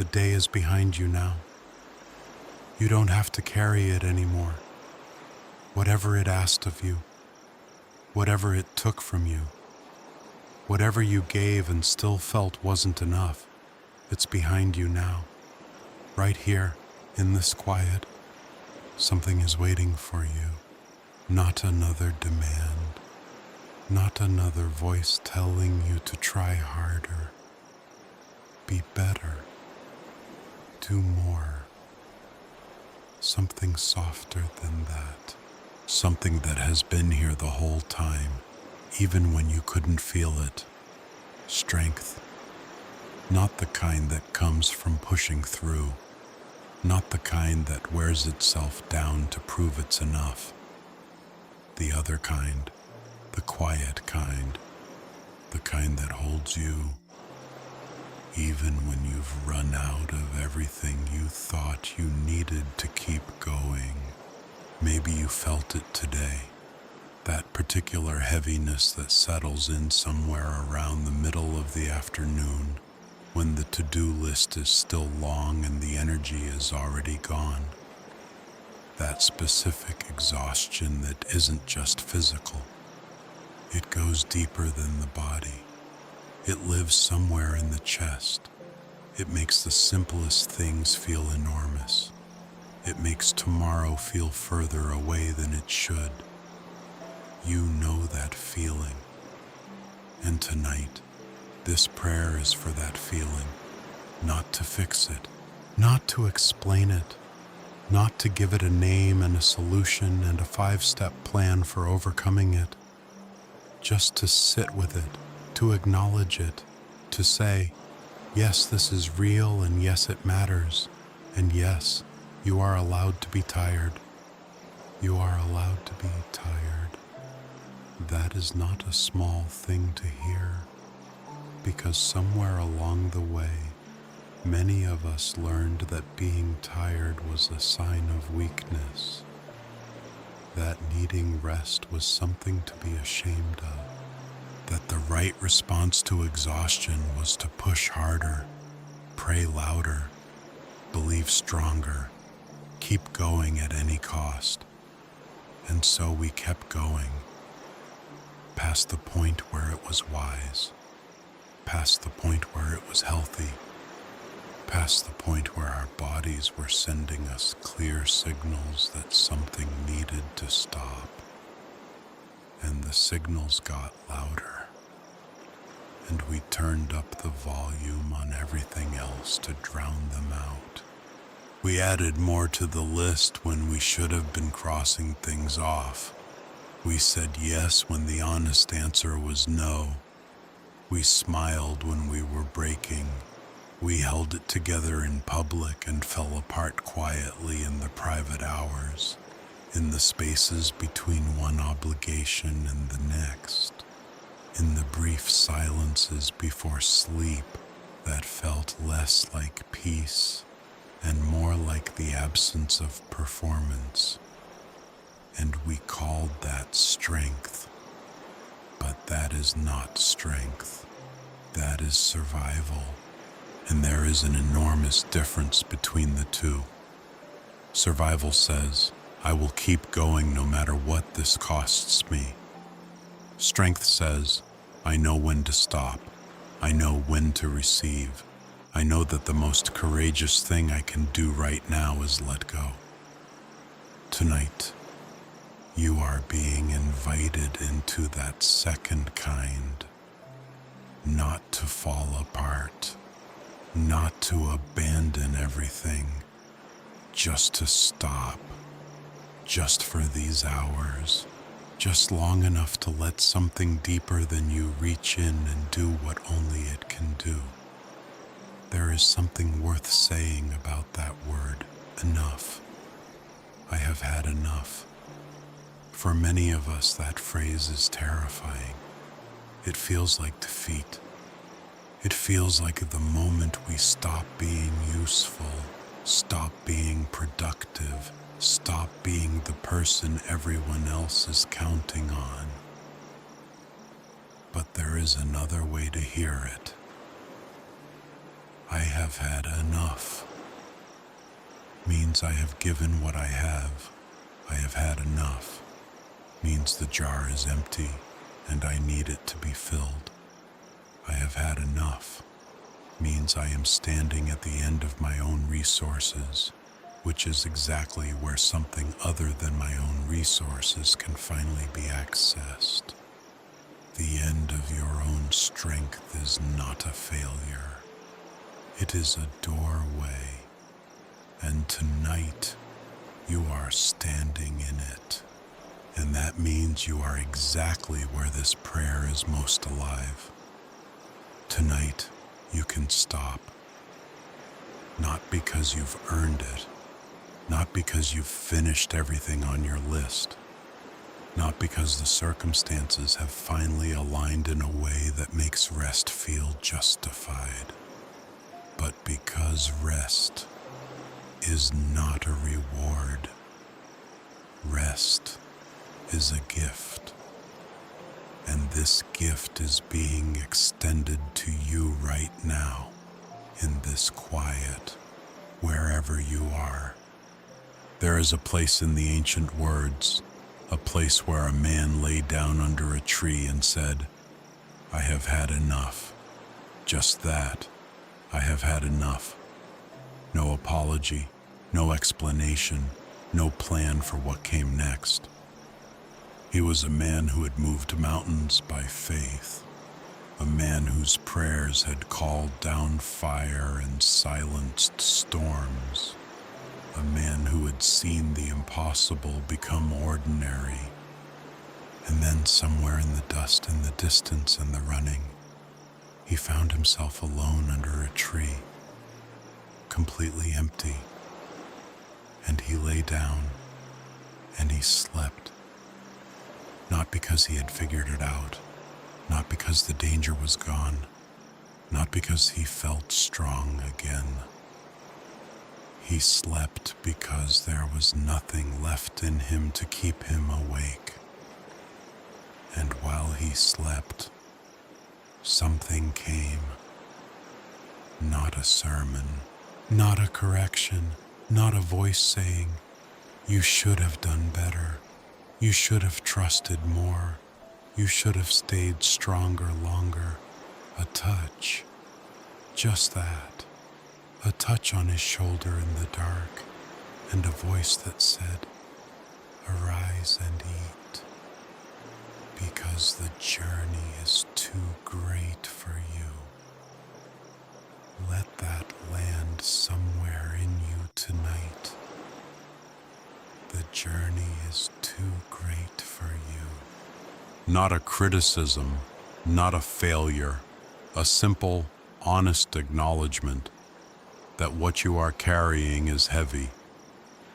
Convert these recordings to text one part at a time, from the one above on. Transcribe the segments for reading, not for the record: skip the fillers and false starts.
The day is behind you now. You don't have to carry it anymore. Whatever it asked of you, whatever it took from you, whatever you gave and still felt wasn't enough, it's behind you now. Right here, in this quiet, something is waiting for you. Not another demand, not another voice telling you to try harder. Be better. Do more. Something softer than that. Something that has been here the whole time, even when you couldn't feel it. Strength. Not the kind that comes from pushing through. Not the kind that wears itself down to prove it's enough. The other kind. The quiet kind. The kind that holds you. Even when you've run out of everything you thought you needed to keep going. Maybe you felt it today. That particular heaviness that settles in somewhere around the middle of the afternoon, when the to-do list is still long and the energy is already gone. That specific exhaustion that isn't just physical. It goes deeper than the body. It lives somewhere in the chest. It makes the simplest things feel enormous. It makes tomorrow feel further away than it should. You know that feeling. And tonight, this prayer is for that feeling. Not to fix it, not to explain it, not to give it a name and a solution and a 5-step plan for overcoming it. Just to sit with it. To acknowledge it, to say, yes, this is real, and yes, it matters, and yes, you are allowed to be tired. You are allowed to be tired. That is not a small thing to hear, because somewhere along the way, many of us learned that being tired was a sign of weakness, that needing rest was something to be ashamed of. That the right response to exhaustion was to push harder, pray louder, believe stronger, keep going at any cost. And so we kept going, past the point where it was wise, past the point where it was healthy, past the point where our bodies were sending us clear signals that something needed to stop. And the signals got louder. And we turned up the volume on everything else to drown them out. We added more to the list when we should have been crossing things off. We said yes when the honest answer was no. We smiled when we were breaking. We held it together in public and fell apart quietly in the private hours, in the spaces between one obligation and the next. In the brief silences before sleep that felt less like peace and more like the absence of performance. And we called that strength. But that is not strength. That is survival. And there is an enormous difference between the two. Survival says, I will keep going no matter what this costs me. Strength says, I know when to stop. I know when to receive. I know that the most courageous thing I can do right now is let go. Tonight, you are being invited into that second kind. Not to fall apart. Not to abandon everything. Just to stop. Just for these hours. Just long enough to let something deeper than you reach in and do what only it can do. There is something worth saying about that word, enough. I have had enough. For many of us, that phrase is terrifying. It feels like defeat. It feels like the moment we stop being useful, stop being productive, stop being the person everyone else is counting on. But there is another way to hear it. I have have had enough means I have given what I have. I have had enough means the jar is empty and I need it to be filled. I have had enough means I am standing at the end of my own resources, which is exactly where something other than my own resources can finally be accessed. The end of your own strength is not a failure. It is a doorway, and tonight you are standing in it. And that means you are exactly where this prayer is most alive. Tonight, you can stop. Not because you've earned it, not because you've finished everything on your list, not because the circumstances have finally aligned in a way that makes rest feel justified, but because rest is not a reward. Rest is a gift, and this gift is being extended to you right now, in this quiet, wherever you are. There is a place in the ancient words, a place where a man lay down under a tree and said, "I have had enough." Just that, I have had enough. No apology, no explanation, no plan for what came next. He was a man who had moved mountains by faith, a man whose prayers had called down fire and silenced storms, a man who had seen the impossible become ordinary. And then somewhere in the dust, in the distance, in the running, he found himself alone under a tree, completely empty. And he lay down and he slept. Not because he had figured it out, not because the danger was gone, not because he felt strong again. He slept because there was nothing left in him to keep him awake. And while he slept, something came. Not a sermon, not a correction, not a voice saying, "You should have done better. You should have trusted more. You should have stayed stronger longer." A touch, just that. A touch on his shoulder in the dark, and a voice that said, "Arise and eat, because the journey is too great for you." Let that land somewhere in you tonight. The journey is too great for you. Not a criticism, not a failure, a simple, honest acknowledgement that what you are carrying is heavy,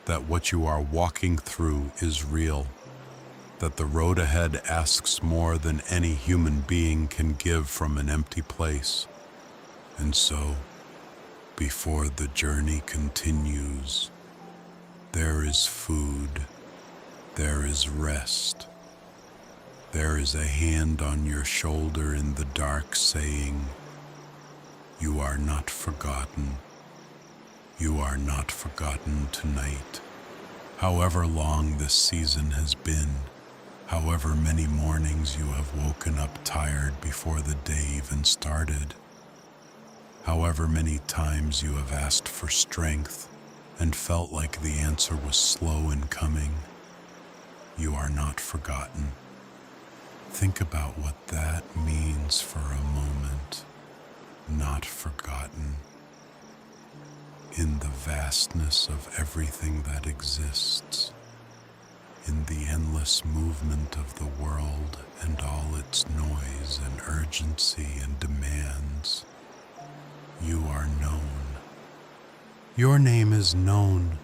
that what you are walking through is real, that the road ahead asks more than any human being can give from an empty place. And so, before the journey continues, there is food, there is rest, there is a hand on your shoulder in the dark saying, "You are not forgotten. You are not forgotten tonight." However long this season has been, however many mornings you have woken up tired before the day even started, however many times you have asked for strength and felt like the answer was slow in coming, you are not forgotten. Think about what that means for a moment. Not forgotten. In the vastness of everything that exists, in the endless movement of the world and all its noise and urgency and demands, you are known. Your name is known.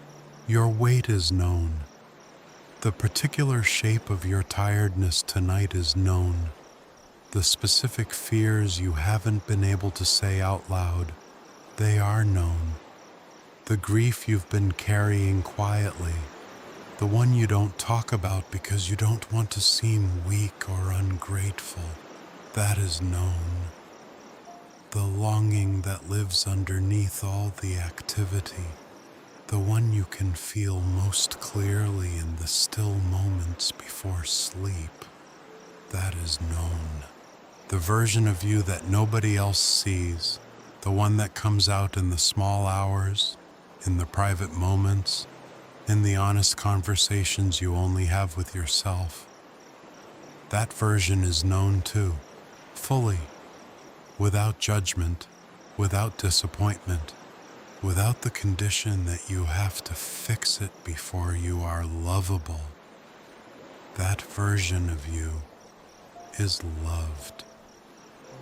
Your weight is known. The particular shape of your tiredness tonight is known. The specific fears you haven't been able to say out loud, they are known. The grief you've been carrying quietly, the one you don't talk about because you don't want to seem weak or ungrateful, that is known. The longing that lives underneath all the activity, the one you can feel most clearly in the still moments before sleep, that is known. The version of you that nobody else sees, the one that comes out in the small hours, in the private moments, in the honest conversations you only have with yourself. That version is known too, fully, without judgment, without disappointment, without the condition that you have to fix it before you are lovable. That version of you is loved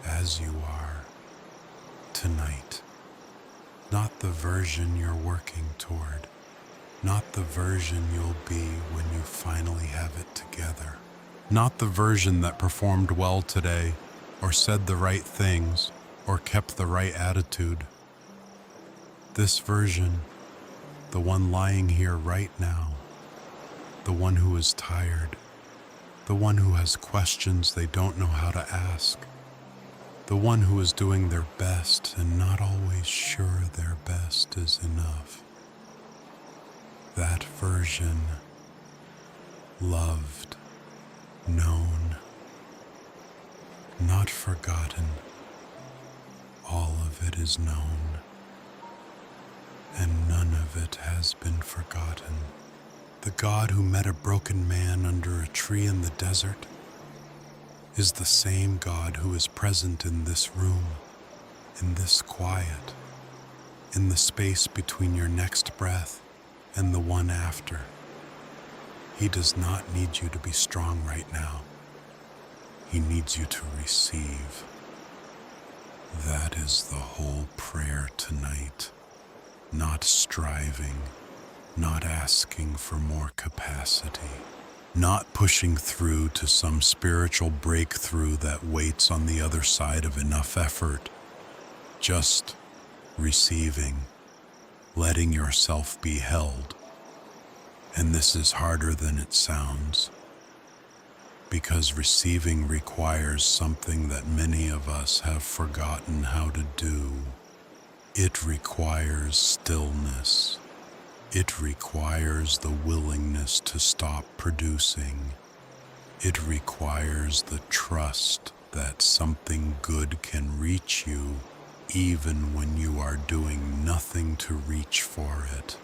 as you are tonight. Not the version you're working toward, not the version you'll be when you finally have it together. Not the version that performed well today, or said the right things, or kept the right attitude. This version, the one lying here right now, the one who is tired, the one who has questions they don't know how to ask, the one who is doing their best and not always sure their best is enough. That version, loved, known, not forgotten. All of it is known, and none of it has been forgotten. The God who met a broken man under a tree in the desert is the same God who is present in this room, in this quiet, in the space between your next breath and the one after. He does not need you to be strong right now. He needs you to receive. That is the whole prayer tonight. Not striving, not asking for more capacity, not pushing through to some spiritual breakthrough that waits on the other side of enough effort. Just receiving, letting yourself be held. And this is harder than it sounds, because receiving requires something that many of us have forgotten how to do. It requires stillness. It requires the willingness to stop producing. It requires the trust that something good can reach you even when you are doing nothing to reach for it.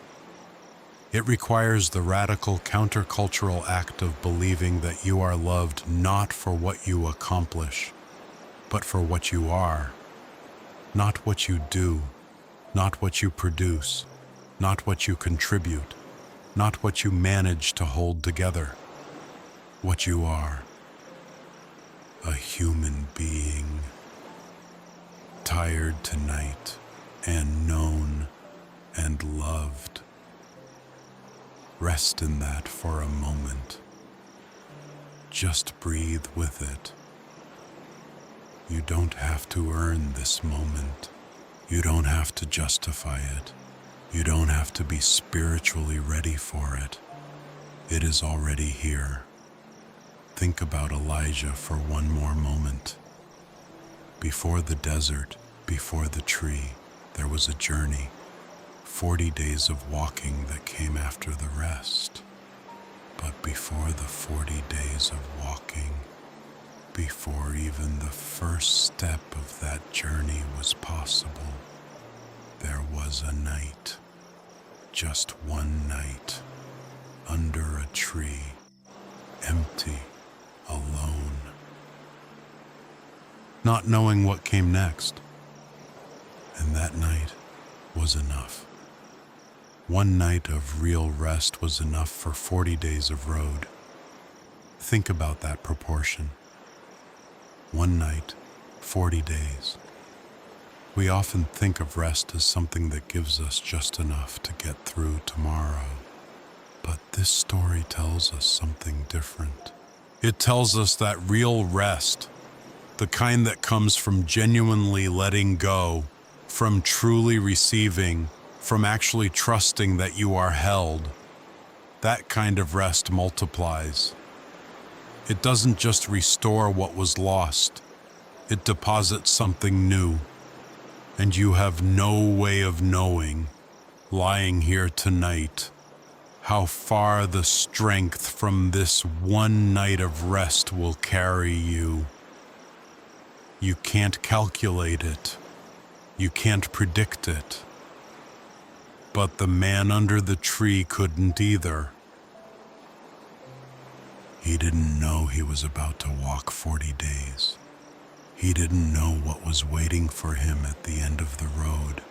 It requires the radical countercultural act of believing that you are loved not for what you accomplish, but for what you are. Not what you do, not what you produce, not what you contribute, not what you manage to hold together. What you are. A human being. Tired tonight and known and loved. Rest in that for a moment. Just breathe with it. You don't have to earn this moment. You don't have to justify it. You don't have to be spiritually ready for it. It is already here. Think about Elijah for one more moment. Before the desert, before the tree, there was a journey. 40 days of walking that came after the rest. But before the 40 days of walking, before even the first step of that journey was possible, there was a night, just one night, under a tree, empty, alone, not knowing what came next. And that night was enough. One night of real rest was enough for 40 days of road. Think about that proportion. One night, 40 days. We often think of rest as something that gives us just enough to get through tomorrow. But this story tells us something different. It tells us that real rest, the kind that comes from genuinely letting go, from truly receiving, from actually trusting that you are held, that kind of rest multiplies. It doesn't just restore what was lost, it deposits something new. And you have no way of knowing, lying here tonight, how far the strength from this one night of rest will carry you. You can't calculate it. You can't predict it. But the man under the tree couldn't either. He didn't know he was about to walk 40 days. He didn't know what was waiting for him at the end of the road.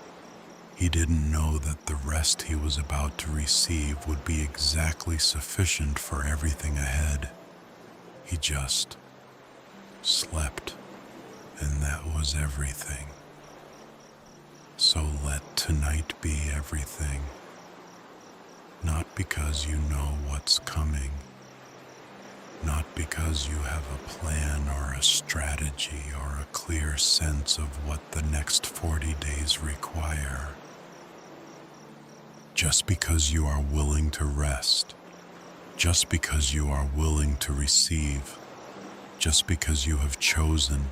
He didn't know that the rest he was about to receive would be exactly sufficient for everything ahead. He just slept, and that was everything. So let tonight be everything. Not because you know what's coming, not because you have a plan or a strategy or a clear sense of what the next 40 days require. Just because you are willing to rest, just because you are willing to receive, just because you have chosen,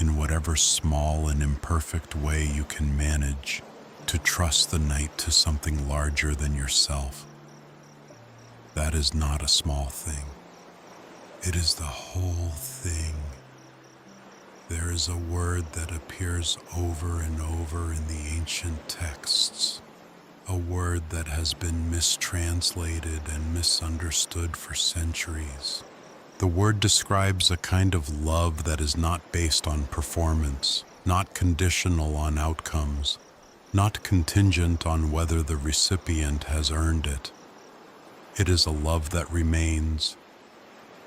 in whatever small and imperfect way you can manage, to trust the night to something larger than yourself. That is not a small thing. It is the whole thing. There is a word that appears over and over in the ancient texts, a word that has been mistranslated and misunderstood for centuries. The word describes a kind of love that is not based on performance, not conditional on outcomes, not contingent on whether the recipient has earned it. It is a love that remains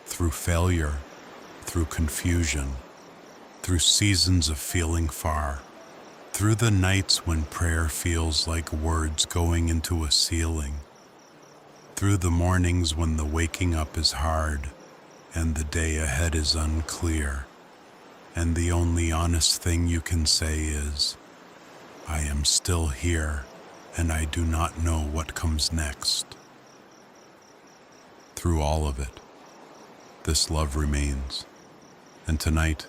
through failure, through confusion, through seasons of feeling far, through the nights when prayer feels like words going into a ceiling, through the mornings when the waking up is hard and the day ahead is unclear, and the only honest thing you can say is, I am still here and I do not know what comes next. Through all of it, this love remains, and tonight,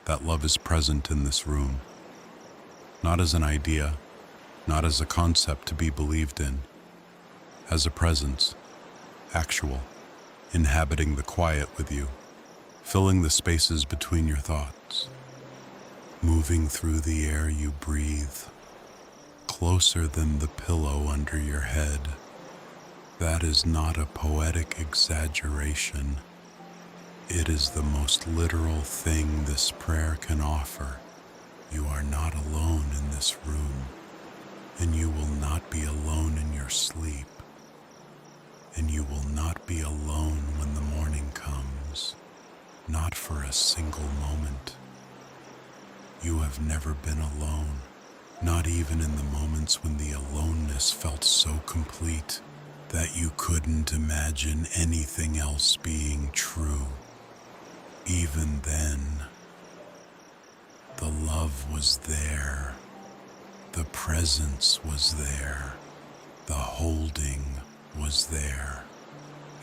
that love is present in this room. Not as an idea, not as a concept to be believed in, as a presence, actual, inhabiting the quiet with you, filling the spaces between your thoughts, moving through the air you breathe, closer than the pillow under your head. That is not a poetic exaggeration. It is the most literal thing this prayer can offer. You are not alone in this room, and you will not be alone in your sleep, and you will not be alone when the morning comes, not for a single moment. You have never been alone, not even in the moments when the aloneness felt so complete that you couldn't imagine anything else being true. Even then, the love was there, the presence was there, the holding was there.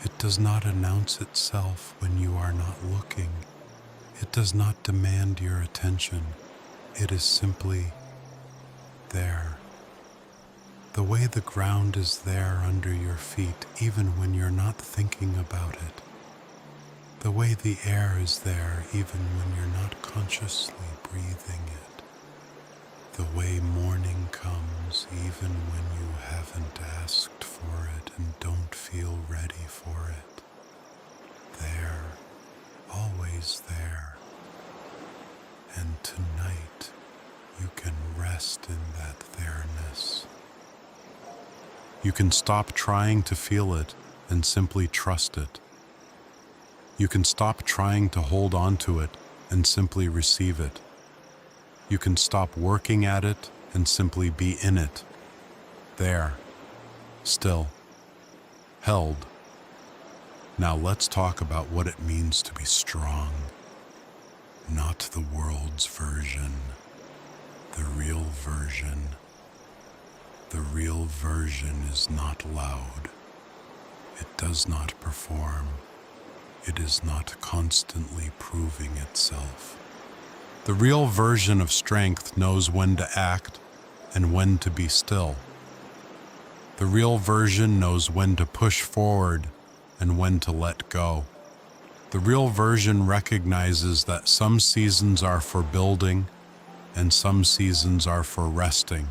It does not announce itself when you are not looking. It does not demand your attention. It is simply there. The way the ground is there under your feet, even when you're not thinking about it. The way the air is there, even when you're not consciously breathing it. The way morning comes, even when you haven't asked for it and don't feel ready for it. There, always there. And tonight, you can rest in that there-ness. You can stop trying to feel it and simply trust it. You can stop trying to hold on to it and simply receive it. You can stop working at it and simply be in it. There, still, held. Now let's talk about what it means to be strong. Not the world's version, the real version. The real version is not loud. It does not perform. It is not constantly proving itself. The real version of strength knows when to act and when to be still. The real version knows when to push forward and when to let go. The real version recognizes that some seasons are for building and some seasons are for resting,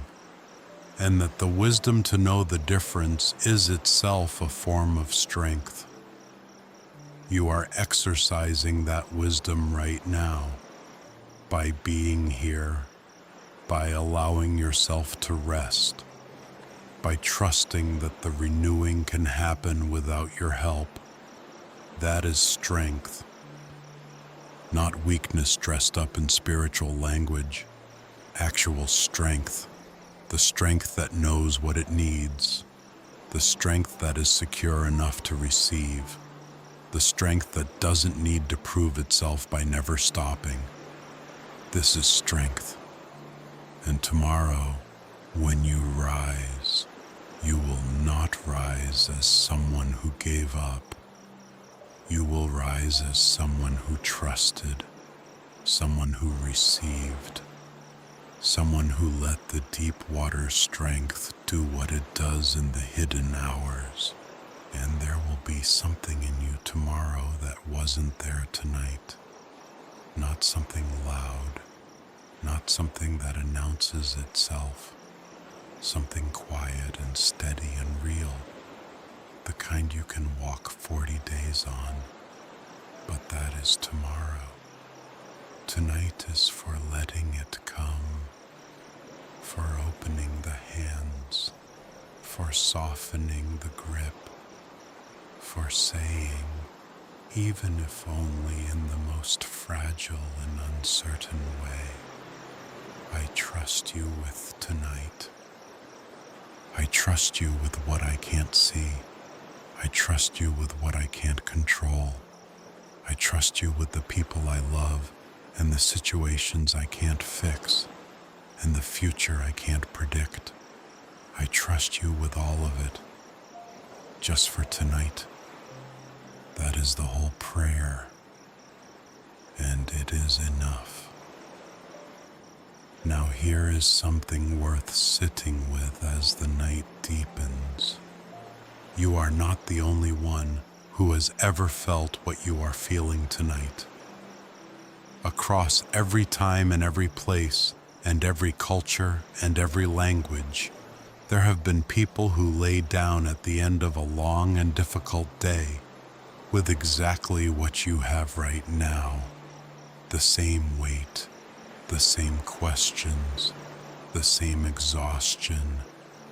and that the wisdom to know the difference is itself a form of strength. You are exercising that wisdom right now by being here, by allowing yourself to rest, by trusting that the renewing can happen without your help. That is strength, not weakness dressed up in spiritual language. Actual strength, the strength that knows what it needs, the strength that is secure enough to receive, the strength that doesn't need to prove itself by never stopping. This is strength. And tomorrow, when you rise, you will not rise as someone who gave up. You will rise as someone who trusted, someone who received, someone who let the deep water strength do what it does in the hidden hours. And there will be something in you tomorrow that wasn't there tonight. Not something loud, not something that announces itself, something quiet and steady and real, the kind you can walk 40 days on. But that is tomorrow. Tonight is for letting it come, for opening the hands, for softening the grip, for saying, even if only in the most fragile and uncertain way, I trust you with tonight. I trust you with what I can't see. I trust you with what I can't control. I trust you with the people I love and the situations I can't fix and the future I can't predict. I trust you with all of it, just for tonight. That is the whole prayer, and it is enough. Now here is something worth sitting with as the night deepens. You are not the only one who has ever felt what you are feeling tonight. Across every time and every place, and every culture and every language, there have been people who lay down at the end of a long and difficult day with exactly what you have right now. The same weight, the same questions, the same exhaustion,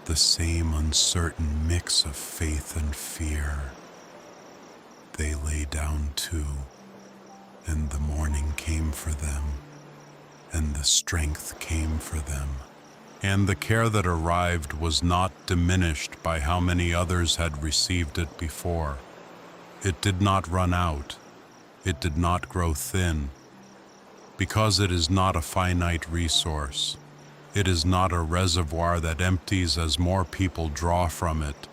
the same uncertain mix of faith and fear. They lay down too, and the morning came for them, and the strength came for them. And the care that arrived was not diminished by how many others had received it before. It did not run out. It did not grow thin. Because it is not a finite resource. It is not a reservoir that empties as more people draw from it.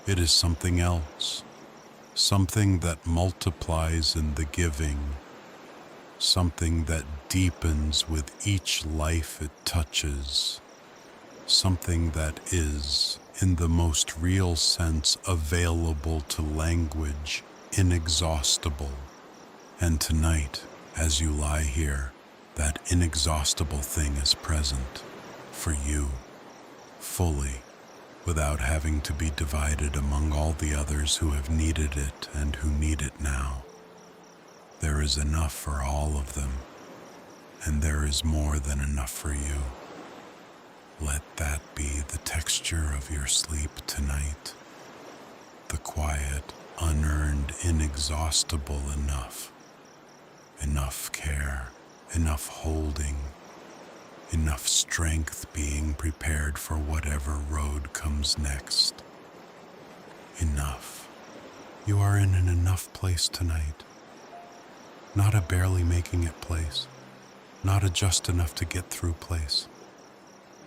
It is something else. Something that multiplies in the giving. Something that deepens with each life it touches. Something that is, in the most real sense, available to language, inexhaustible. And tonight, as you lie here, that inexhaustible thing is present for you, fully, without having to be divided among all the others who have needed it and who need it now. There is enough for all of them, and there is more than enough for you. Let that be the texture of your sleep tonight, the quiet, unearned, inexhaustible enough. Enough care, enough holding, enough strength being prepared for whatever road comes next. Enough. You are in an enough place tonight. Not a barely making it place, not a just enough to get through place,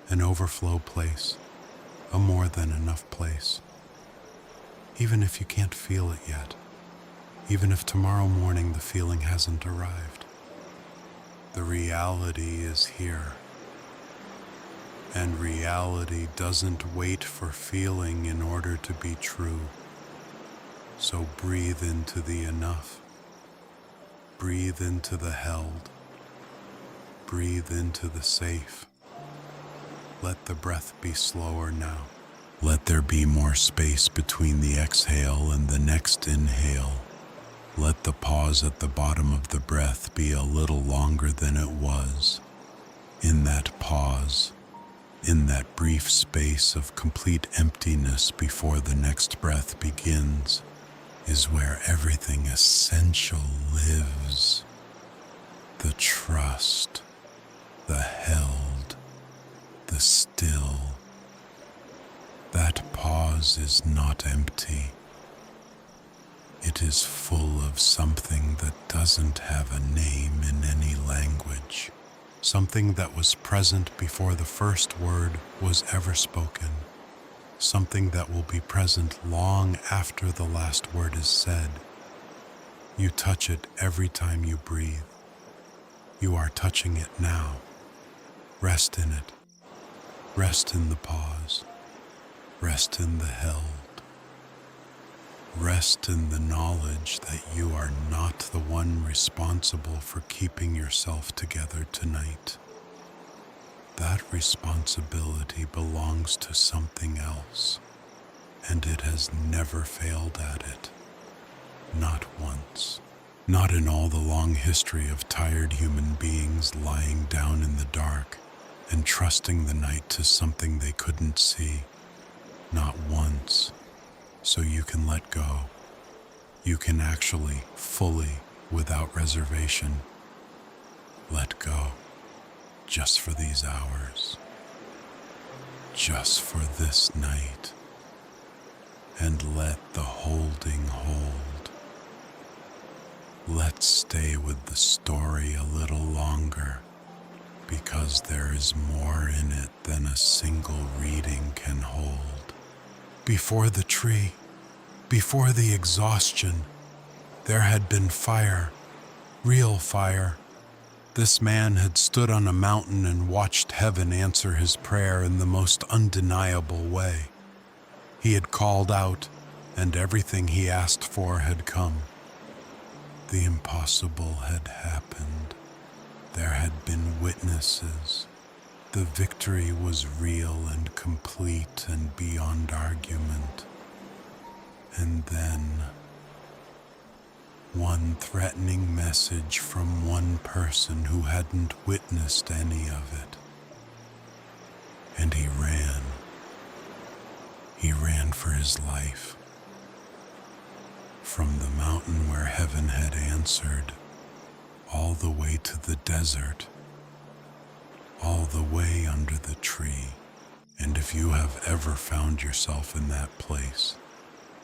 an overflow place, a more than enough place. Even if you can't feel it yet, even if tomorrow morning the feeling hasn't arrived, The reality is here. And reality doesn't wait for feeling in order to be true. So breathe into the enough. Breathe into the held. Breathe into the safe. Let the breath be slower now. Let there be more space between the exhale and the next inhale. Let the pause at the bottom of the breath be a little longer than it was. In that pause, in that brief space of complete emptiness before the next breath begins, is where everything essential lives. The trust, the held, the still. That pause is not empty. It is full of something that doesn't have a name in any language. Something that was present before the first word was ever spoken. Something that will be present long after the last word is said. You touch it every time you breathe. You are touching it now. Rest in it. Rest in the pause. Rest in the held. Rest in the knowledge that you are not the one responsible for keeping yourself together tonight. That responsibility belongs to something else, and it has never failed at it. Not once. Not in all the long history of tired human beings lying down in the dark and trusting the night to something they couldn't see. Not once. So you can let go. You can actually, fully, without reservation, let go. Just for these hours. Just for this night. And let the holding hold. Let's stay with the story a little longer, because there is more in it than a single reading can hold. Before the tree, before the exhaustion, there had been fire, real fire. This man had stood on a mountain and watched heaven answer his prayer in the most undeniable way. He had called out, and everything he asked for had come. The impossible had happened. There had been witnesses. The victory was real and complete and beyond argument. And then, one threatening message from one person who hadn't witnessed any of it. And he ran. He ran for his life. From the mountain where heaven had answered, all the way to the desert, all the way under the tree. And if you have ever found yourself in that place,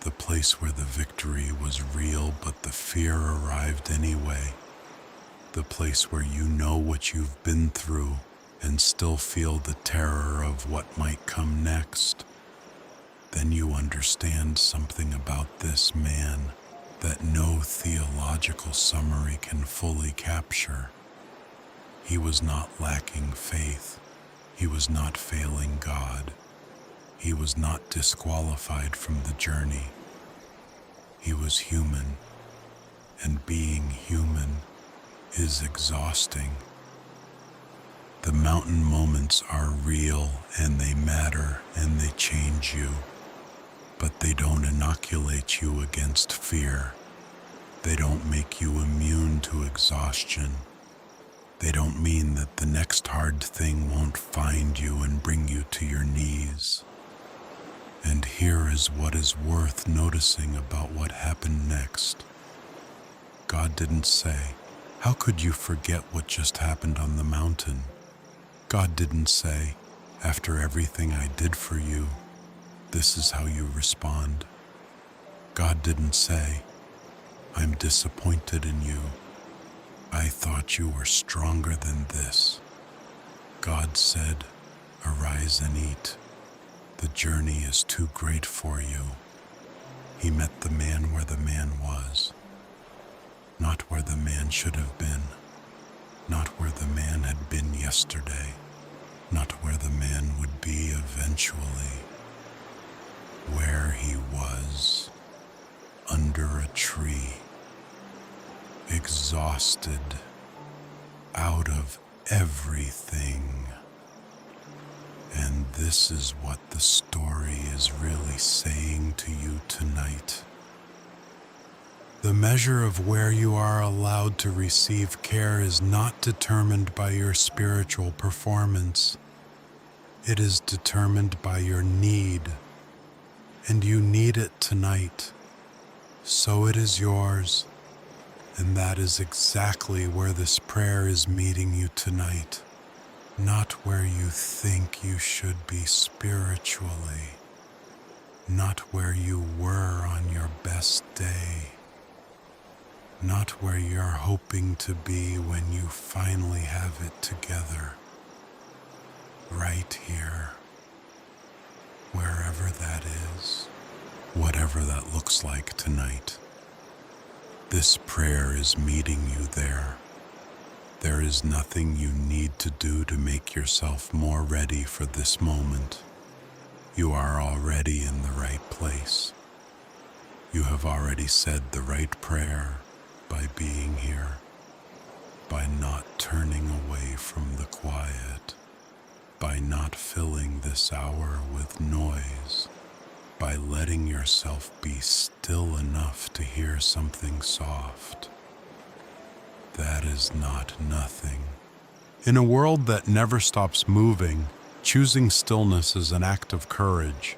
the place where the victory was real but the fear arrived anyway, the place where you know what you've been through and still feel the terror of what might come next, then you understand something about this man that no theological summary can fully capture. He was not lacking faith. He was not failing God. He was not disqualified from the journey. He was human, and being human is exhausting. The mountain moments are real, and they matter, and they change you, but they don't inoculate you against fear. They don't make you immune to exhaustion. They don't mean that the next hard thing won't find you and bring you to your knees. And here is what is worth noticing about what happened next. God didn't say, "How could you forget what just happened on the mountain?" God didn't say, "After everything I did for you, this is how you respond." God didn't say, "I'm disappointed in you. I thought you were stronger than this." God said, "Arise and eat. The journey is too great for you." He met the man where the man was, not where the man should have been, not where the man had been yesterday, not where the man would be eventually, where he was, under a tree, exhausted, out of everything. And this is what the story is really saying to you tonight. The measure of where you are allowed to receive care is not determined by your spiritual performance. It is determined by your need, and you need it tonight. So it is yours, and that is exactly where this prayer is meeting you tonight. Not where you think you should be spiritually, not where you were on your best day, not where you're hoping to be when you finally have it together. Right here, wherever that is, whatever that looks like tonight. This prayer is meeting you there. There is nothing you need to do to make yourself more ready for this moment. You are already in the right place. You have already said the right prayer by being here, by not turning away from the quiet, by not filling this hour with noise, by letting yourself be still enough to hear something soft. That is not nothing. In a world that never stops moving, choosing stillness is an act of courage.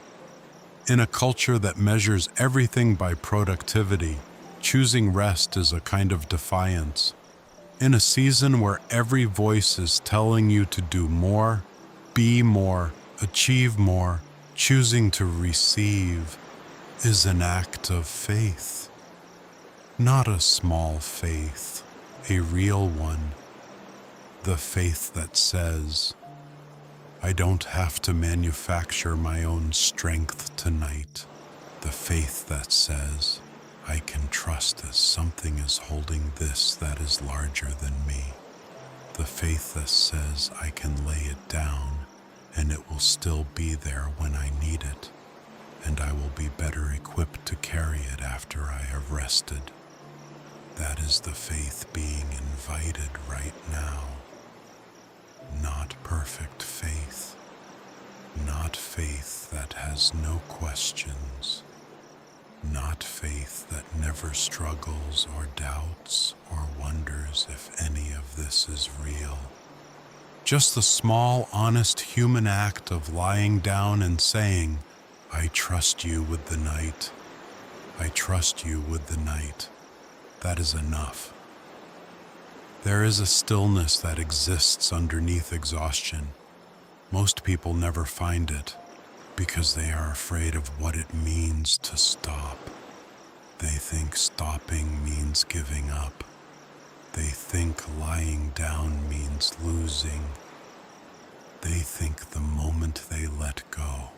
In a culture that measures everything by productivity, choosing rest is a kind of defiance. In a season where every voice is telling you to do more, be more, achieve more, choosing to receive is an act of faith. Not a small faith, a real one. The faith that says, I don't have to manufacture my own strength tonight. The faith that says, I can trust that something is holding this that is larger than me. The faith that says I can lay it down and it will still be there when I need it, and I will be better equipped to carry it after I have rested. That is the faith being invited right now. Not perfect faith, not faith that has no questions, not faith that never struggles or doubts or wonders if any of this is real. Just the small, honest human act of lying down and saying, I trust you with the night. I trust you with the night. That is enough. There is a stillness that exists underneath exhaustion. Most people never find it because they are afraid of what it means to stop. They think stopping means giving up. They think lying down means losing. They think the moment they let go,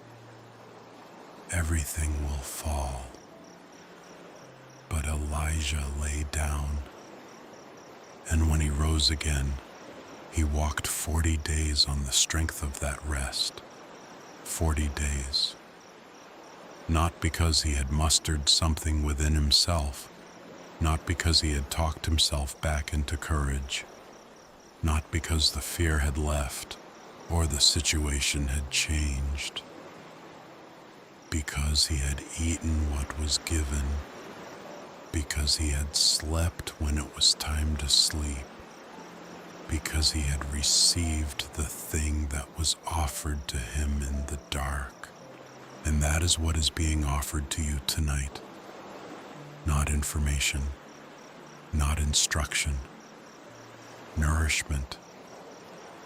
everything will fall. But Elijah lay down, and when he rose again, he walked 40 days on the strength of that rest. 40 days. Not because he had mustered something within himself, not because he had talked himself back into courage, not because the fear had left or the situation had changed, because he had eaten what was given, because he had slept when it was time to sleep, because he had received the thing that was offered to him in the dark. And that is what is being offered to you tonight. Not information, not instruction, nourishment,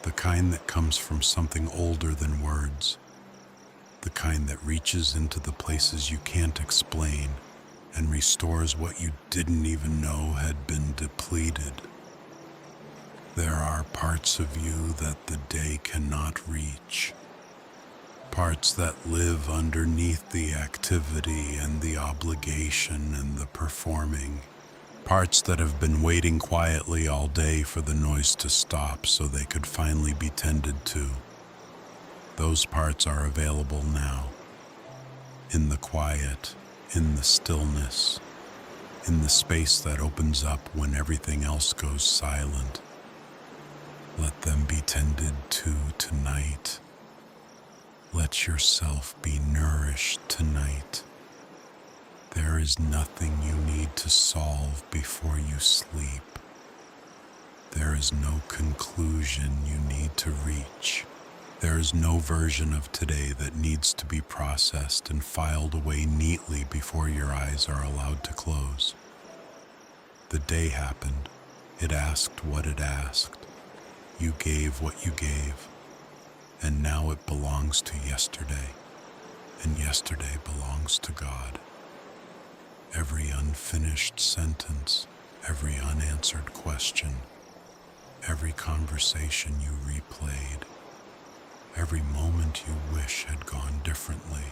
the kind that comes from something older than words, the kind that reaches into the places you can't explain and restores what you didn't even know had been depleted. There are parts of you that the day cannot reach, parts that live underneath the activity and the obligation and the performing, Parts that have been waiting quietly all day for the noise to stop so they could finally be tended to. Those parts are available now. In the quiet, in the stillness, in the space that opens up when everything else goes silent. Let them be tended to tonight. Let yourself be nourished tonight. There is nothing you need to solve before you sleep. There is no conclusion you need to reach. There is no version of today that needs to be processed and filed away neatly before your eyes are allowed to close. The day happened. It asked what it asked. You gave what you gave. And now it belongs to yesterday. And yesterday belongs to God. Every unfinished sentence, every unanswered question, every conversation you replayed, every moment you wish had gone differently,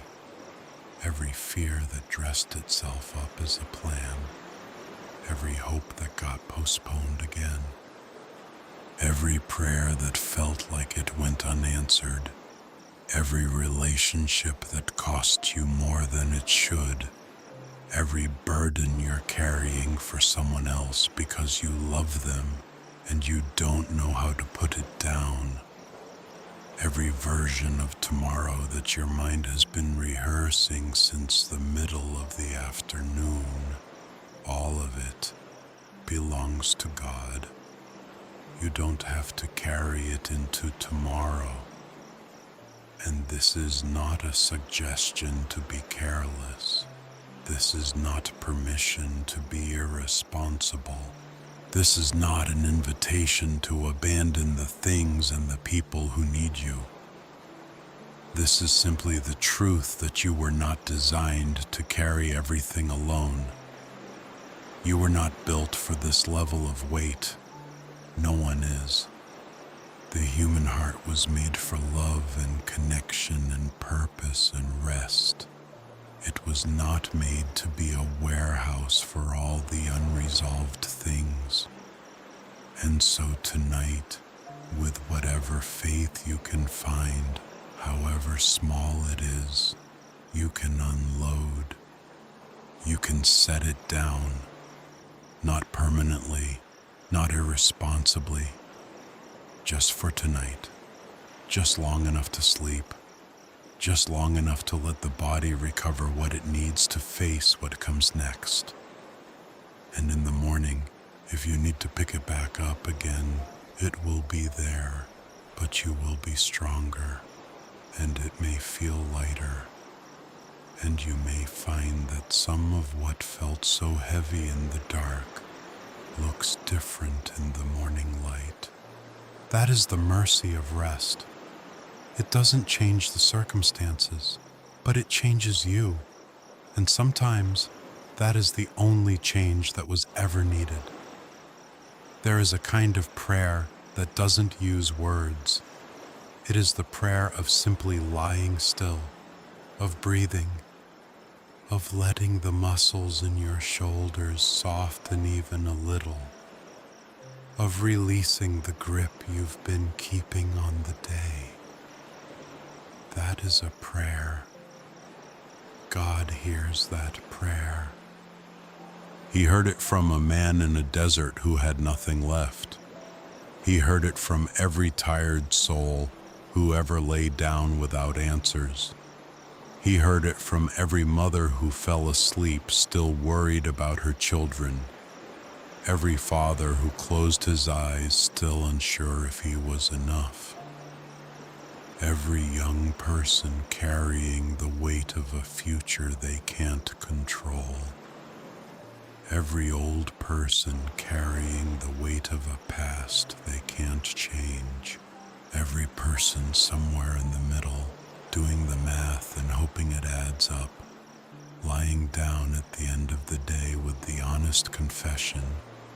every fear that dressed itself up as a plan, every hope that got postponed again, every prayer that felt like it went unanswered, every relationship that cost you more than it should, every burden you're carrying for someone else because you love them and you don't know how to put it down. Every version of tomorrow that your mind has been rehearsing since the middle of the afternoon, all of it belongs to God. You don't have to carry it into tomorrow. And this is not a suggestion to be careless. This is not permission to be irresponsible. This is not an invitation to abandon the things and the people who need you. This is simply the truth that you were not designed to carry everything alone. You were not built for this level of weight. No one is. The human heart was made for love and connection and purpose and rest. It was not made to be a warehouse for all the unresolved things. And so tonight, with whatever faith you can find, however small it is, you can unload. You can set it down, not permanently, not irresponsibly, just for tonight, just long enough to sleep. Just long enough to let the body recover what it needs to face what comes next. And in the morning, if you need to pick it back up again, it will be there, but you will be stronger, and it may feel lighter. And you may find that some of what felt so heavy in the dark looks different in the morning light. That is the mercy of rest. It doesn't change the circumstances, but it changes you. And sometimes that is the only change that was ever needed. There is a kind of prayer that doesn't use words. It is the prayer of simply lying still, of breathing, of letting the muscles in your shoulders soften even a little, of releasing the grip you've been keeping on the day. That is a prayer. God hears that prayer. He heard it from a man in a desert who had nothing left. He heard it from every tired soul who ever lay down without answers. He heard it from every mother who fell asleep still worried about her children. Every father who closed his eyes still unsure if he was enough. Every young person carrying the weight of a future they can't control. Every old person carrying the weight of a past they can't change. Every person somewhere in the middle, doing the math and hoping it adds up. Lying down at the end of the day with the honest confession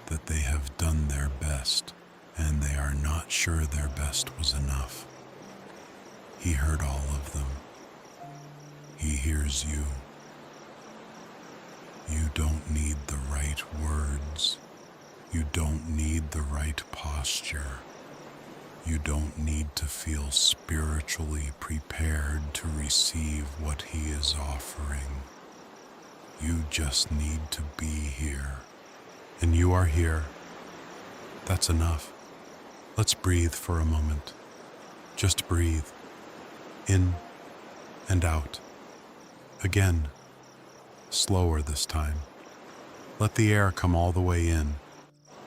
that they have done their best and they are not sure their best was enough. He heard all of them. He hears you. You don't need the right words. You don't need the right posture. You don't need to feel spiritually prepared to receive what he is offering. You just need to be here. And you are here. That's enough. Let's breathe for a moment. Just breathe. In and out. Again. Slower this time. Let the air come all the way in.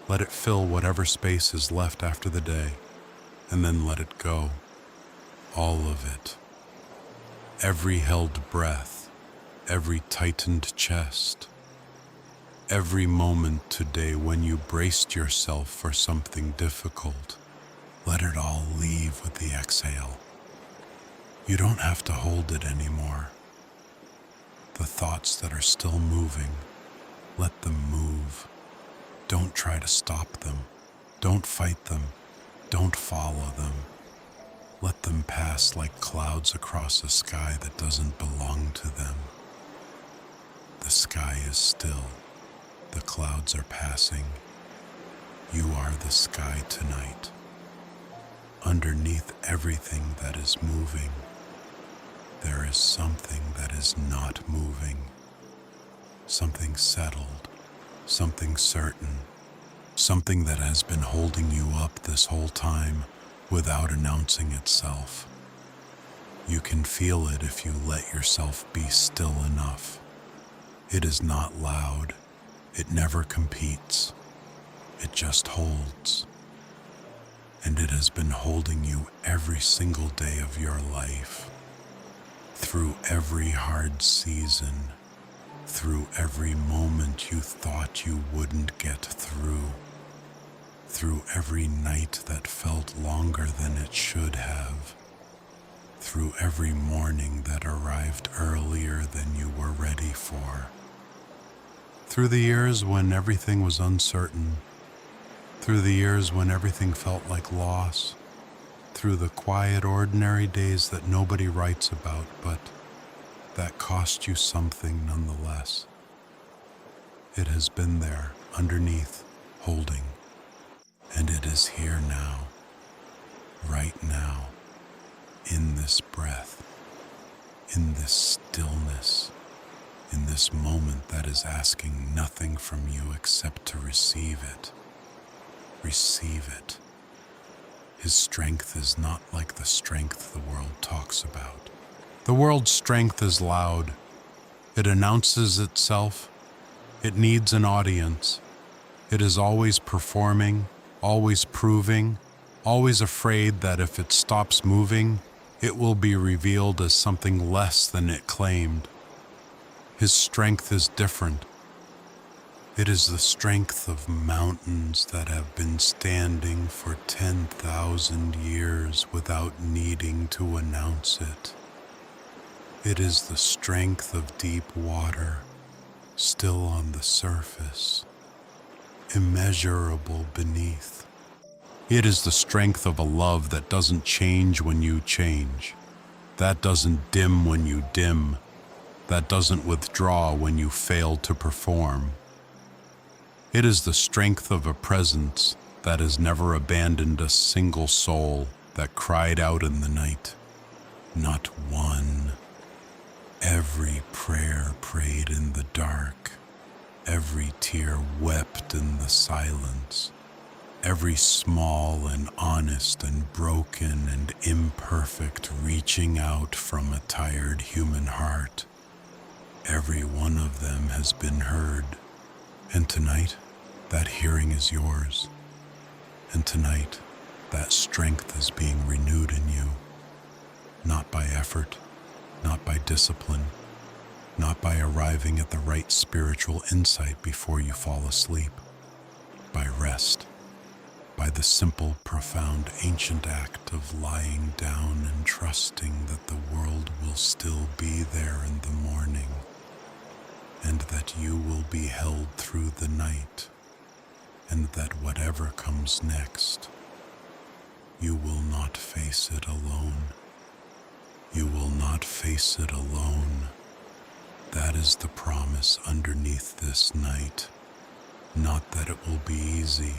Let it fill whatever space is left after the day. And then let it go. All of it. Every held breath. Every tightened chest. Every moment today when you braced yourself for something difficult. Let it all leave with the exhale. You don't have to hold it anymore. The thoughts that are still moving, let them move. Don't try to stop them. Don't fight them. Don't follow them. Let them pass like clouds across a sky that doesn't belong to them. The sky is still. The clouds are passing. You are the sky tonight. Underneath everything that is moving, there is something that is not moving. Something settled, something certain, something that has been holding you up this whole time without announcing itself. You can feel it if you let yourself be still enough. It is not loud. It never competes. It just holds. And it has been holding you every single day of your life. Through every hard season. Through every moment you thought you wouldn't get through. Through every night that felt longer than it should have. Through every morning that arrived earlier than you were ready for. Through the years when everything was uncertain. Through the years when everything felt like loss. Through the quiet, ordinary days that nobody writes about, but that cost you something nonetheless. It has been there, underneath, holding, and it is here now, right now, in this breath, in this stillness, in this moment that is asking nothing from you except to receive it. Receive it. His strength is not like the strength the world talks about. The world's strength is loud. It announces itself. It needs an audience. It is always performing, always proving, always afraid that if it stops moving, it will be revealed as something less than it claimed. His strength is different. It is the strength of mountains that have been standing for 10,000 years without needing to announce it. It is the strength of deep water, still on the surface, immeasurable beneath. It is the strength of a love that doesn't change when you change, that doesn't dim when you dim, that doesn't withdraw when you fail to perform. It is the strength of a presence that has never abandoned a single soul that cried out in the night. Not one. Every prayer prayed in the dark. Every tear wept in the silence. Every small and honest and broken and imperfect reaching out from a tired human heart. Every one of them has been heard. And tonight, that hearing is yours. And tonight, that strength is being renewed in you. Not by effort, not by discipline, not by arriving at the right spiritual insight before you fall asleep. By rest, by the simple, profound, ancient act of lying down and trusting that the world will still be there in the morning. And that you will be held through the night, and that whatever comes next, you will not face it alone. You will not face it alone. That is the promise underneath this night. Not that it will be easy,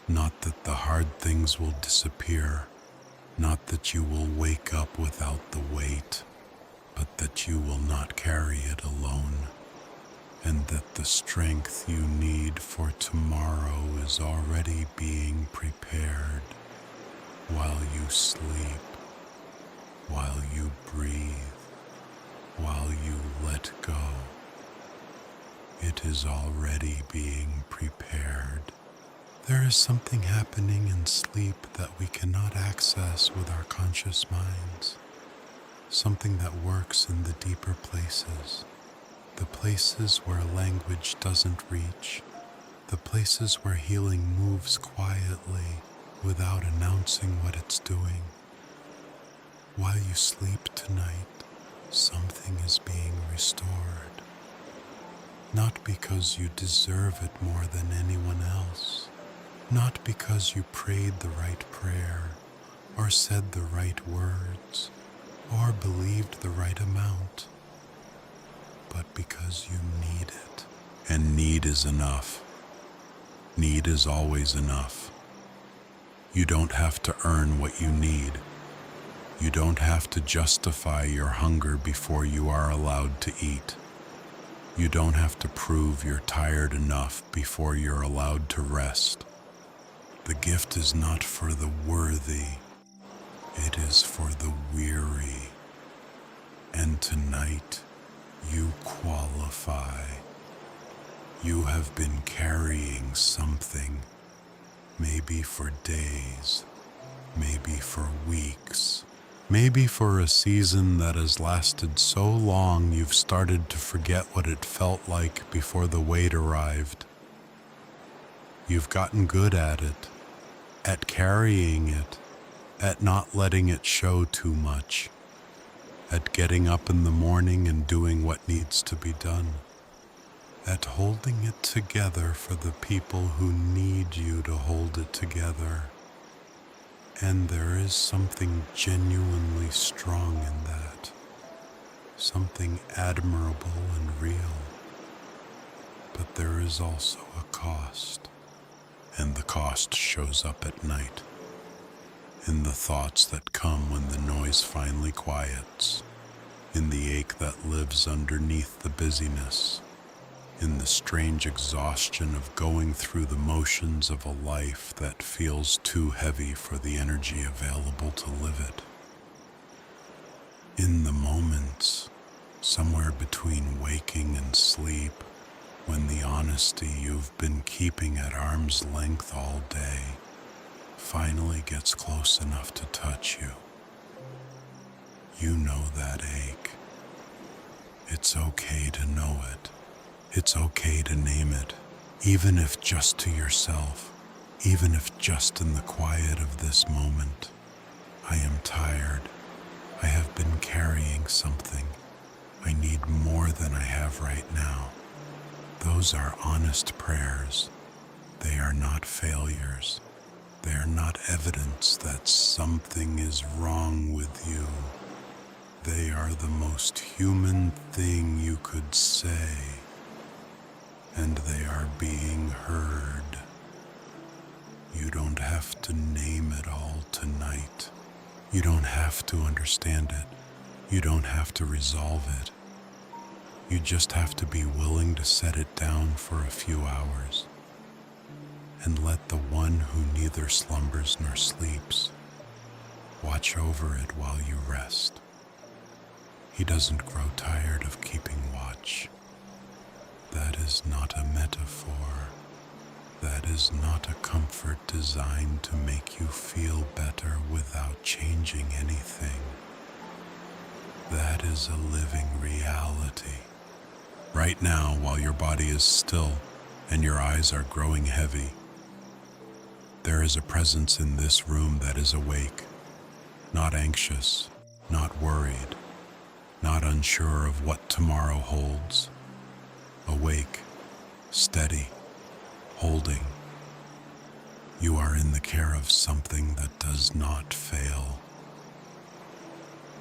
not that the hard things will disappear, not that you will wake up without the weight, but that you will not carry it alone, and that the strength you need for tomorrow is already being prepared while you sleep, while you breathe, while you let go. It is already being prepared. There is something happening in sleep that we cannot access with our conscious minds. Something that works in the deeper places. The places where language doesn't reach. The places where healing moves quietly without announcing what it's doing. While you sleep tonight, something is being restored. Not because you deserve it more than anyone else. Not because you prayed the right prayer, or said the right words, or believed the right amount, but because you need it. And need is enough. Need is always enough. You don't have to earn what you need. You don't have to justify your hunger before you are allowed to eat. You don't have to prove you're tired enough before you're allowed to rest. The gift is not for the worthy, it is for the weary. And tonight, you qualify. You have been carrying something, maybe for days, maybe for weeks, maybe for a season that has lasted so long you've started to forget what it felt like before the weight arrived. You've gotten good at it, at carrying it, at not letting it show too much, at getting up in the morning and doing what needs to be done, at holding it together for the people who need you to hold it together. And there is something genuinely strong in that, something admirable and real. But there is also a cost, and the cost shows up at night, in the thoughts that come when the noise finally quiets, in the ache that lives underneath the busyness, in the strange exhaustion of going through the motions of a life that feels too heavy for the energy available to live it. In the moments, somewhere between waking and sleep, when the honesty you've been keeping at arm's length all day finally gets close enough to touch you. You know that ache. It's okay to know it. It's okay to name it, even if just to yourself, even if just in the quiet of this moment. I am tired. I have been carrying something. I need more than I have right now. Those are honest prayers. They are not failures. They are not evidence that something is wrong with you. They are the most human thing you could say. And they are being heard. You don't have to name it all tonight. You don't have to understand it. You don't have to resolve it. You just have to be willing to set it down for a few hours and let the one who neither slumbers nor sleeps watch over it while you rest. He doesn't grow tired of keeping watch. That is not a metaphor. That is not a comfort designed to make you feel better without changing anything. That is a living reality. Right now, while your body is still and your eyes are growing heavy, there is a presence in this room that is awake, not anxious, not worried, not unsure of what tomorrow holds. Awake, steady, holding. You are in the care of something that does not fail.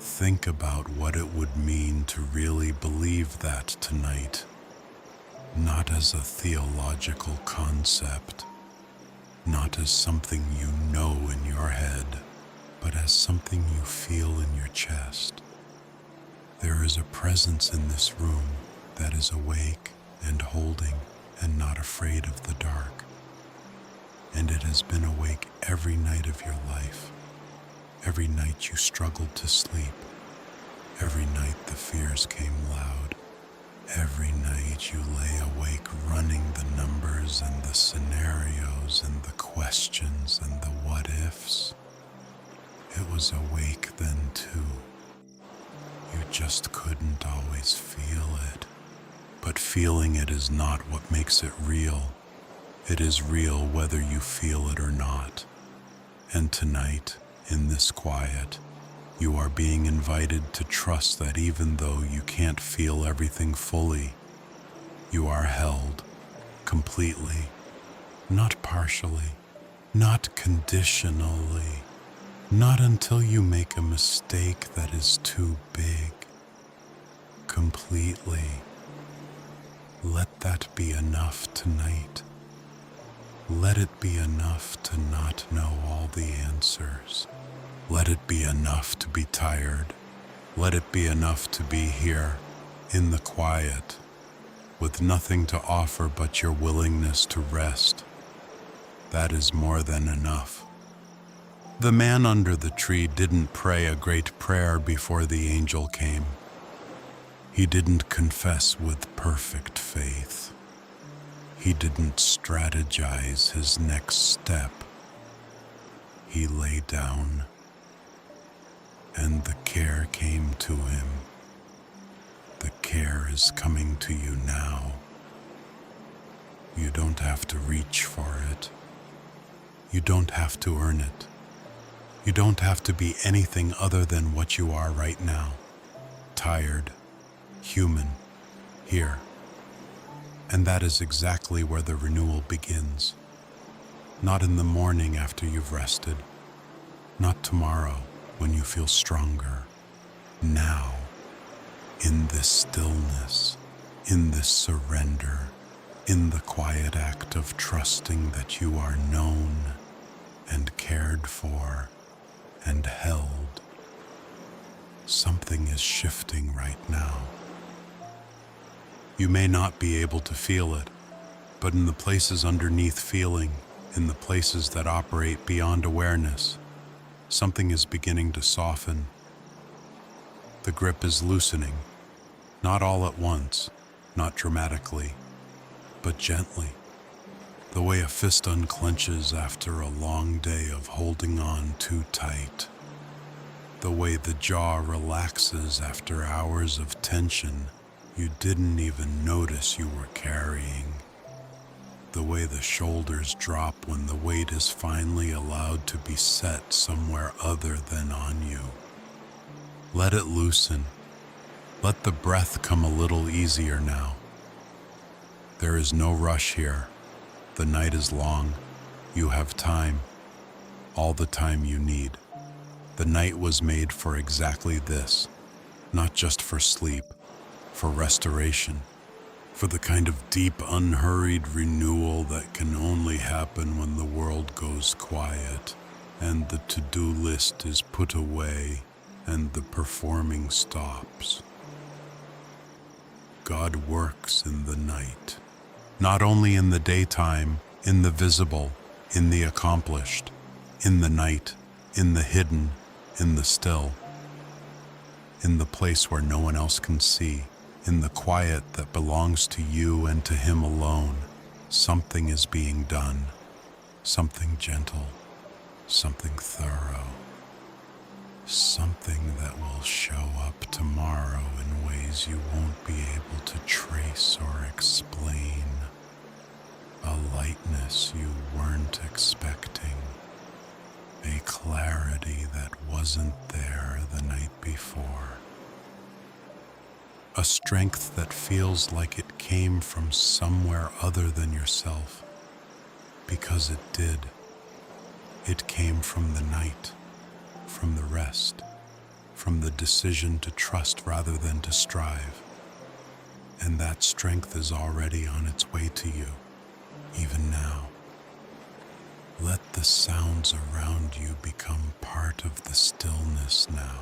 Think about what it would mean to really believe that tonight, not as a theological concept, not as something you know in your head, but as something you feel in your chest. There is a presence in this room that is awake and holding and not afraid of the dark. And it has been awake every night of your life, every night you struggled to sleep, every night the fears came loud, every night you lay awake running the numbers and the scenarios and the questions and the what ifs. It was awake then too. You just couldn't always feel it. But feeling it is not what makes it real. It is real whether you feel it or not. And tonight, in this quiet, you are being invited to trust that even though you can't feel everything fully, you are held completely, not partially, not conditionally, not until you make a mistake that is too big. Completely. Let that be enough tonight. Let it be enough to not know all the answers. Let it be enough to be tired. Let it be enough to be here, in the quiet, with nothing to offer but your willingness to rest. That is more than enough. The man under the tree didn't pray a great prayer before the angel came. He didn't confess with perfect faith. He didn't strategize his next step. He lay down, and the care came to him. The care is coming to you now. You don't have to reach for it. You don't have to earn it. You don't have to be anything other than what you are right now. Tired, human, here. And that is exactly where the renewal begins. Not in the morning after you've rested. Not tomorrow when you feel stronger. Now, in this stillness, in this surrender, in the quiet act of trusting that you are known and cared for and held. Something is shifting right now. You may not be able to feel it, but in the places underneath feeling, in the places that operate beyond awareness, something is beginning to soften. The grip is loosening, not all at once, not dramatically, but gently, the way a fist unclenches after a long day of holding on too tight, the way the jaw relaxes after hours of tension you didn't even notice you were carrying, the way the shoulders drop when the weight is finally allowed to be set somewhere other than on you. Let it loosen. Let the breath come a little easier now. There is no rush here. The night is long. You have time. All the time you need. The night was made for exactly this. Not just for sleep, for restoration, for the kind of deep, unhurried renewal that can only happen when the world goes quiet and the to-do list is put away and the performing stops. God works in the night, not only in the daytime, in the visible, in the accomplished, in the night, in the hidden, in the still, in the place where no one else can see, in the quiet that belongs to you and to Him alone. Something is being done, something gentle, something thorough, something that will show up tomorrow in ways you won't be able to trace or explain, a lightness you weren't expecting, a clarity that wasn't there the night before. A strength that feels like it came from somewhere other than yourself, because it did. It came from the night, from the rest, from the decision to trust rather than to strive. And that strength is already on its way to you, even now. Let the sounds around you become part of the stillness now,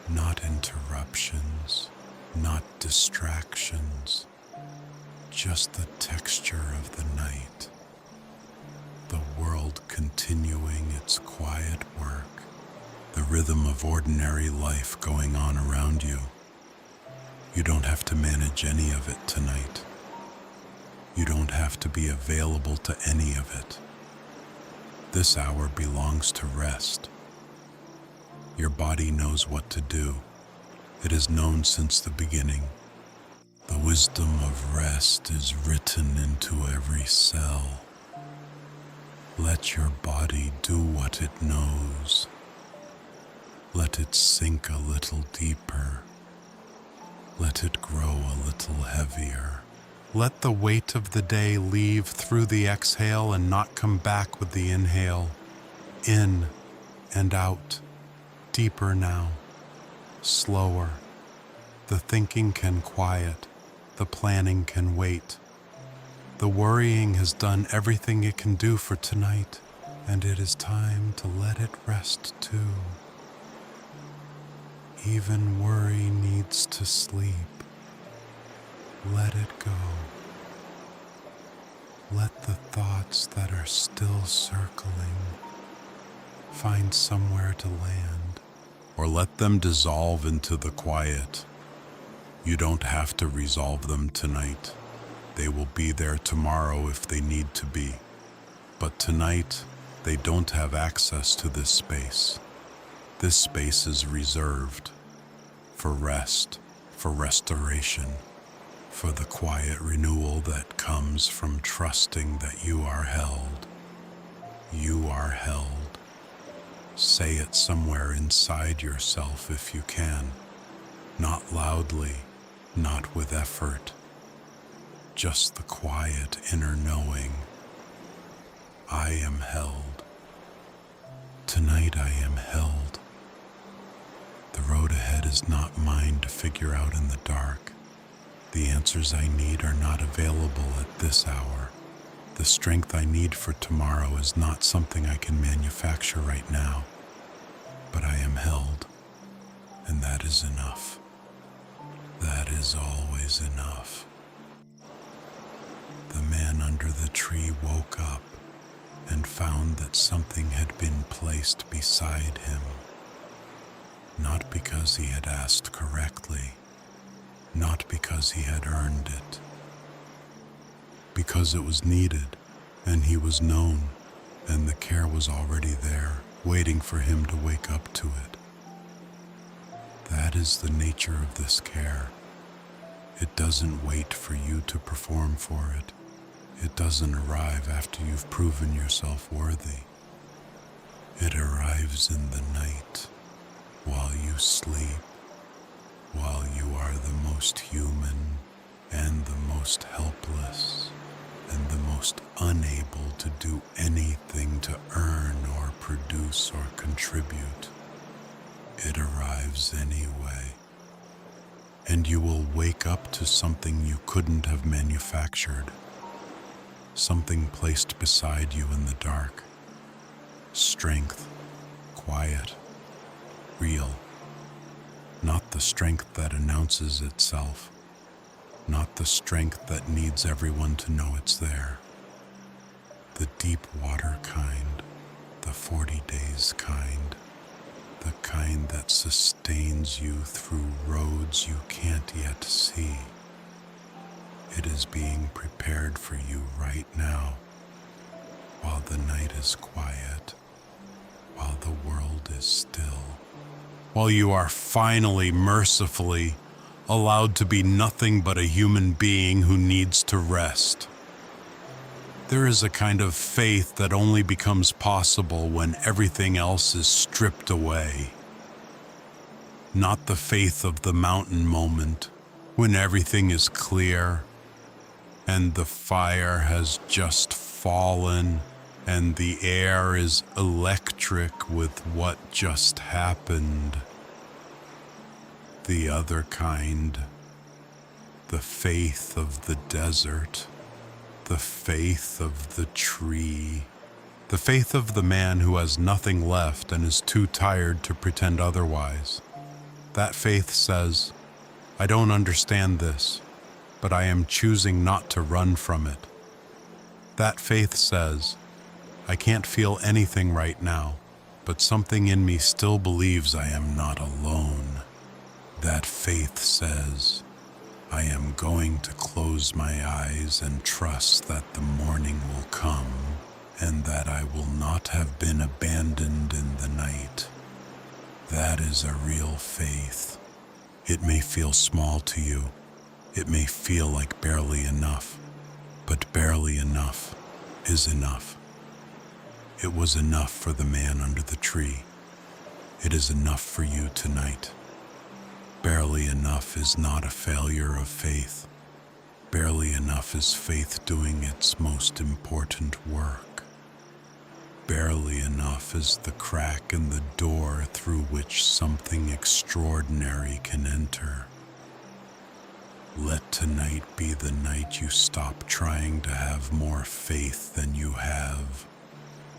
not interruptions, not distractions, just the texture of the night, the world continuing its quiet work, the rhythm of ordinary life going on around you. You don't have to manage any of it tonight. You don't have to be available to any of it. This hour belongs to rest. Your body knows what to do. It has known since the beginning. The wisdom of rest is written into every cell. Let your body do what it knows. Let it sink a little deeper. Let it grow a little heavier. Let the weight of the day leave through the exhale and not come back with the inhale. In and out. Deeper now. Slower. The thinking can quiet. The planning can wait. The worrying has done everything it can do for tonight, and it is time to let it rest too. Even worry needs to sleep. Let it go. Let the thoughts that are still circling find somewhere to land, or let them dissolve into the quiet. You don't have to resolve them tonight. They will be there tomorrow if they need to be. But tonight, they don't have access to this space. This space is reserved for rest, for restoration, for the quiet renewal that comes from trusting that you are held. You are held. Say it somewhere inside yourself if you can. Not loudly, not with effort. Just the quiet inner knowing. I am held. Tonight I am held. The road ahead is not mine to figure out in the dark. The answers I need are not available at this hour. The strength I need for tomorrow is not something I can manufacture right now. But I am held, and that is enough. That is always enough. The man under the tree woke up and found that something had been placed beside him. Not because he had asked correctly, not because he had earned it. Because it was needed, and he was known, and the care was already there, waiting for him to wake up to it. That is the nature of this care. It doesn't wait for you to perform for it. It doesn't arrive after you've proven yourself worthy. It arrives in the night, while you sleep, while you are the most human and the most helpless and the most unable to do anything to earn or produce or contribute. It arrives anyway. And you will wake up to something you couldn't have manufactured. Something placed beside you in the dark. Strength, quiet, real. Not the strength that announces itself. Not the strength that needs everyone to know it's there. The deep water kind, the 40 days kind. The kind that sustains you through roads you can't yet see. It is being prepared for you right now, while the night is quiet, while the world is still, while you are finally, mercifully, allowed to be nothing but a human being who needs to rest. There is a kind of faith that only becomes possible when everything else is stripped away. Not the faith of the mountain moment, when everything is clear, and the fire has just fallen, and the air is electric with what just happened. The other kind, the faith of the desert, the faith of the tree, the faith of the man who has nothing left and is too tired to pretend otherwise. That faith says, I don't understand this, but I am choosing not to run from it. That faith says, I can't feel anything right now, but something in me still believes I am not alone. That faith says, I am going to close my eyes and trust that the morning will come and that I will not have been abandoned in the night. That is a real faith. It may feel small to you. It may feel like barely enough, but barely enough is enough. It was enough for the man under the tree. It is enough for you tonight. Barely enough is not a failure of faith. Barely enough is faith doing its most important work. Barely enough is the crack in the door through which something extraordinary can enter. Let tonight be the night you stop trying to have more faith than you have,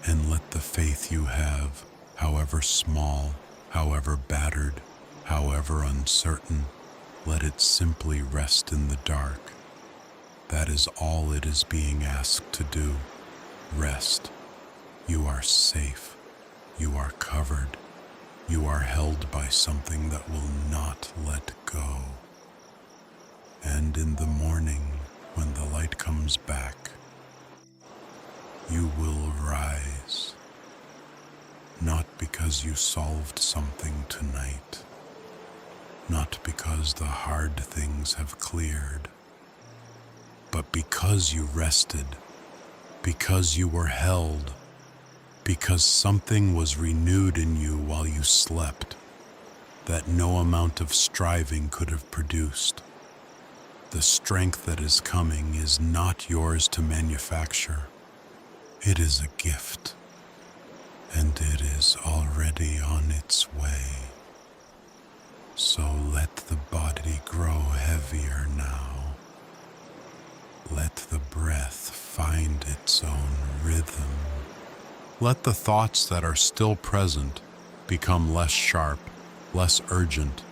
and let the faith you have, however small, however battered, however uncertain, let it simply rest in the dark. That is all it is being asked to do. Rest. You are safe. You are covered. You are held by something that will not let go. And in the morning, when the light comes back, you will rise. Not because you solved something tonight, not because the hard things have cleared, but because you rested, because you were held, because something was renewed in you while you slept that no amount of striving could have produced. The strength that is coming is not yours to manufacture. It is a gift, and it is already on its way. So let the body grow heavier now. Let the breath find its own rhythm. Let the thoughts that are still present become less sharp, less urgent,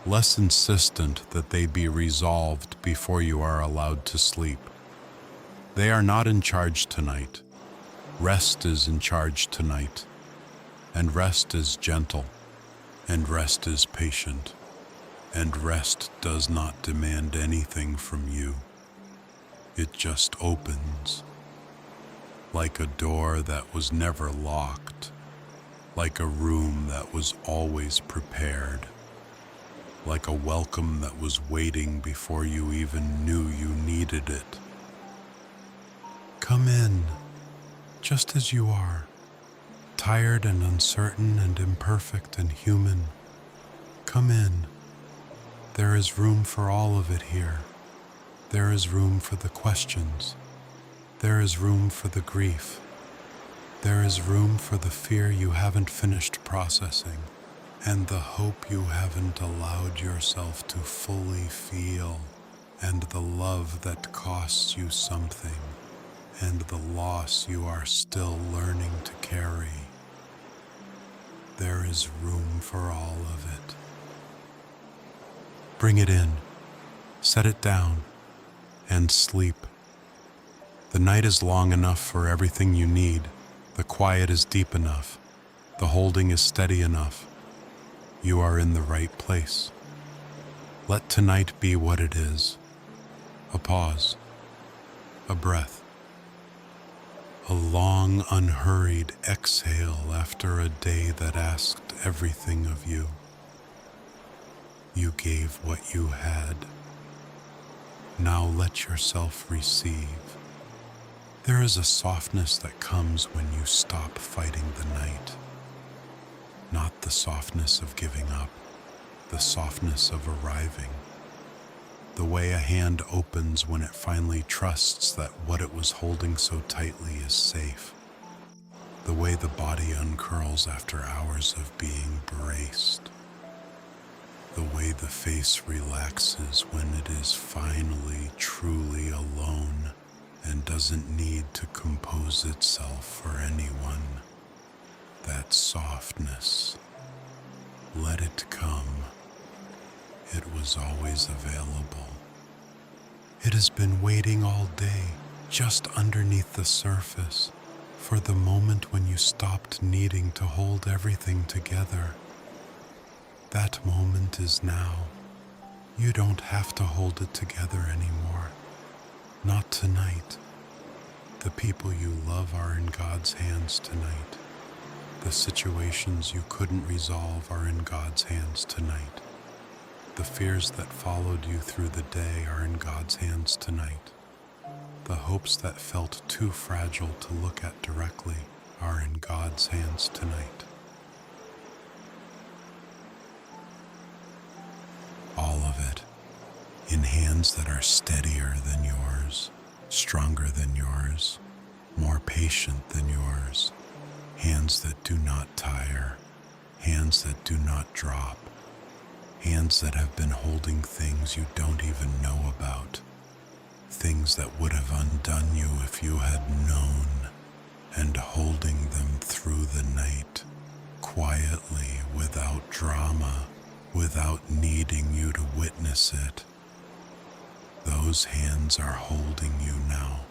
less insistent that they be resolved before you are allowed to sleep. They are not in charge tonight. Rest is in charge tonight. And rest is gentle, and rest is patient, and rest does not demand anything from you. It just opens, like a door that was never locked, like a room that was always prepared, like a welcome that was waiting before you even knew you needed it. Come in, just as you are, tired and uncertain and imperfect and human. Come in. There is room for all of it here. There is room for the questions. There is room for the grief. There is room for the fear you haven't finished processing, and the hope you haven't allowed yourself to fully feel, and the love that costs you something, and the loss you are still learning to carry. There is room for all of it. Bring it in, set it down, and sleep. The night is long enough for everything you need. The quiet is deep enough. The holding is steady enough. You are in the right place. Let tonight be what it is. A pause, a breath, a long, unhurried exhale after a day that asked everything of you. You gave what you had. Now let yourself receive. There is a softness that comes when you stop fighting the night. Not the softness of giving up, the softness of arriving. The way a hand opens when it finally trusts that what it was holding so tightly is safe. The way the body uncurls after hours of being braced. The way the face relaxes when it is finally truly alone and doesn't need to compose itself for anyone. That softness, let it come. It was always available. It has been waiting all day, just underneath the surface, for the moment when you stopped needing to hold everything together. That moment is now. You don't have to hold it together anymore. Not tonight. The people you love are in God's hands tonight. The situations you couldn't resolve are in God's hands tonight. The fears that followed you through the day are in God's hands tonight. The hopes that felt too fragile to look at directly are in God's hands tonight. All of it in hands that are steadier than yours, stronger than yours, more patient than yours, hands that do not tire, hands that do not drop, hands that have been holding things you don't even know about, things that would have undone you if you had known, and holding them through the night, quietly, without drama, without needing you to witness it. Those hands are holding you now.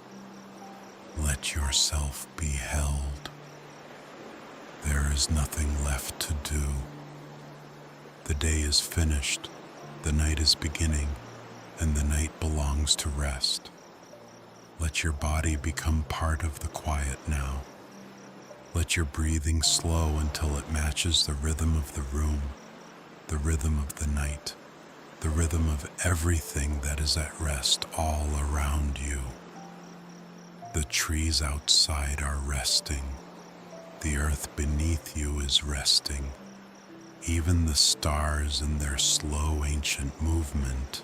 Let yourself be held. There is nothing left to do. The day is finished, the night is beginning, and the night belongs to rest. Let your body become part of the quiet now. Let your breathing slow until it matches the rhythm of the room, the rhythm of the night, the rhythm of everything that is at rest all around you. The trees outside are resting. The earth beneath you is resting. Even the stars in their slow ancient movement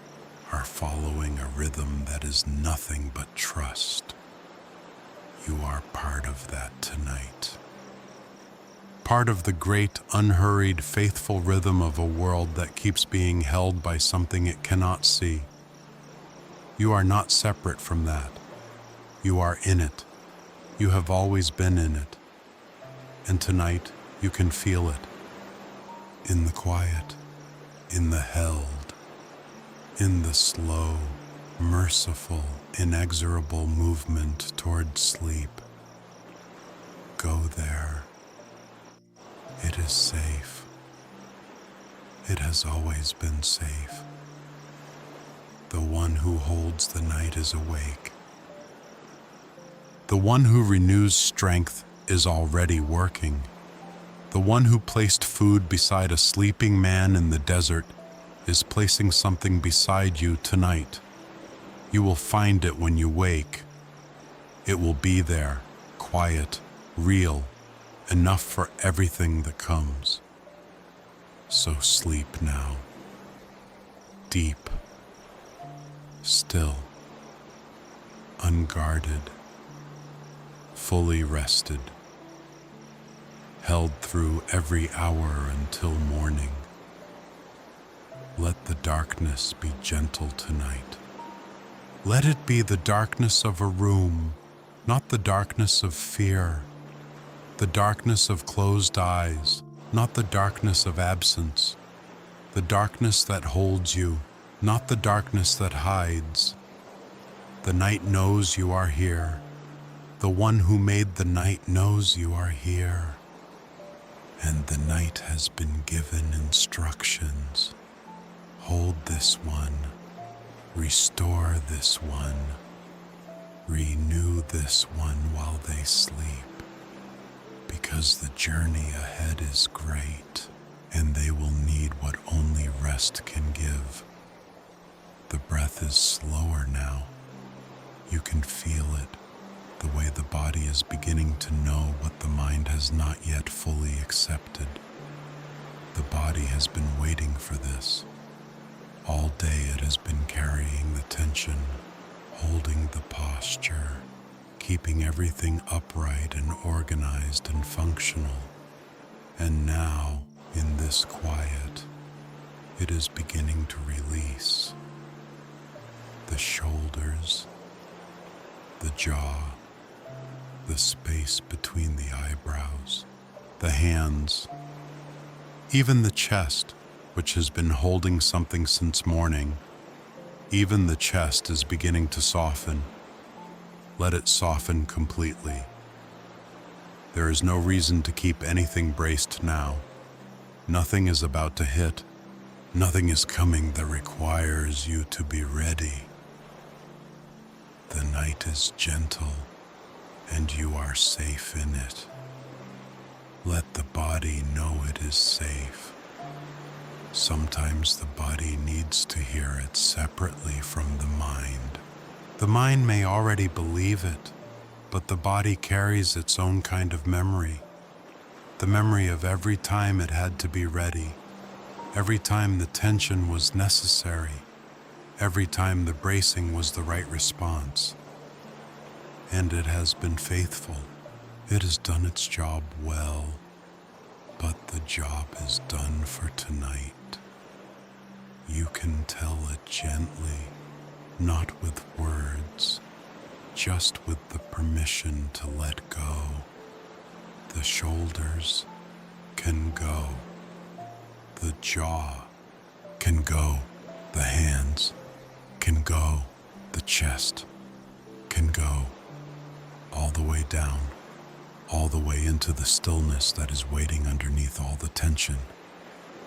are following a rhythm that is nothing but trust. You are part of that tonight. Part of the great, unhurried, faithful rhythm of a world that keeps being held by something it cannot see. You are not separate from that. You are in it. You have always been in it. And tonight, you can feel it. In the quiet, in the held, in the slow, merciful, inexorable movement toward sleep. Go there. It is safe. It has always been safe. The one who holds the night is awake. The one who renews strength is already working. The one who placed food beside a sleeping man in the desert is placing something beside you tonight. You will find it when you wake. It will be there, quiet, real, enough for everything that comes. So sleep now. Deep, still, unguarded, fully rested, held through every hour until morning. Let the darkness be gentle tonight. Let it be the darkness of a room, not the darkness of fear, the darkness of closed eyes, not the darkness of absence, the darkness that holds you, not the darkness that hides. The night knows you are here. The one who made the night knows you are here. And the night has been given instructions. Hold this one. Restore this one. Renew this one while they sleep. Because the journey ahead is great, and they will need what only rest can give. The breath is slower now. You can feel it, the way the body is beginning to know what the mind has not yet fully accepted. The body has been waiting for this. All day it has been carrying the tension, holding the posture, keeping everything upright and organized and functional. And now, in this quiet, It is beginning to release. The shoulders, the jaw, the space between the eyebrows, the hands, even the chest, which has been holding something since morning. Even the chest is beginning to soften. Let it soften completely. There is no reason to keep anything braced now. Nothing is about to hit. Nothing is coming that requires you to be ready. The night is gentle, and you are safe in it. Let the body know it is safe. Sometimes the body needs to hear it separately from the mind. The mind may already believe it, but the body carries its own kind of memory. The memory of every time it had to be ready, every time the tension was necessary, every time the bracing was the right response. And it has been faithful. It has done its job well, but the job is done for tonight. You can tell it gently, not with words, just with the permission to let go. The shoulders can go. The jaw can go. The hands can go. The chest can go. All the way down, all the way into the stillness that is waiting underneath all the tension.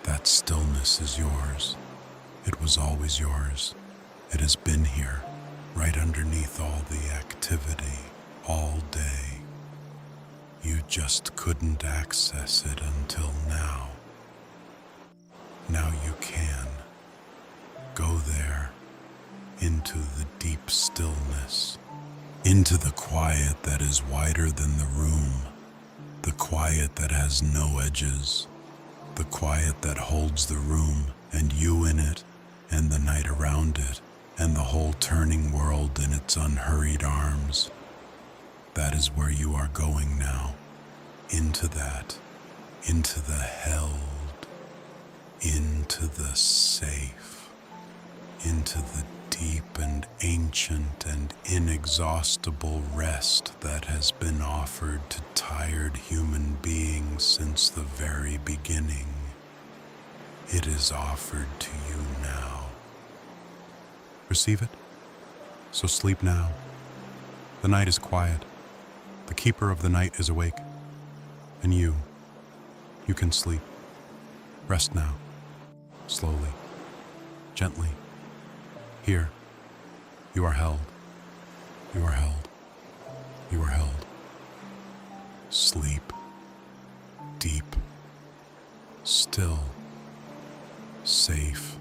That stillness is yours. It was always yours. It has been here, right underneath all the activity, all day. You just couldn't access it until now. Now you can. Go there, into the deep stillness, into the quiet that is wider than the room, the quiet that has no edges, the quiet that holds the room and you in it, and the night around it, and the whole turning world in its unhurried arms. That is where you are going now, into that, into the held, into the safe, into the deep and ancient and inexhaustible rest that has been offered to tired human beings since the very beginning. It is offered to you now. Receive it. So sleep now. The night is quiet. The keeper of the night is awake. And you can sleep. Rest now. Slowly. Gently. Here. You are held. You are held. You are held. Sleep. Deep. Still. Safe.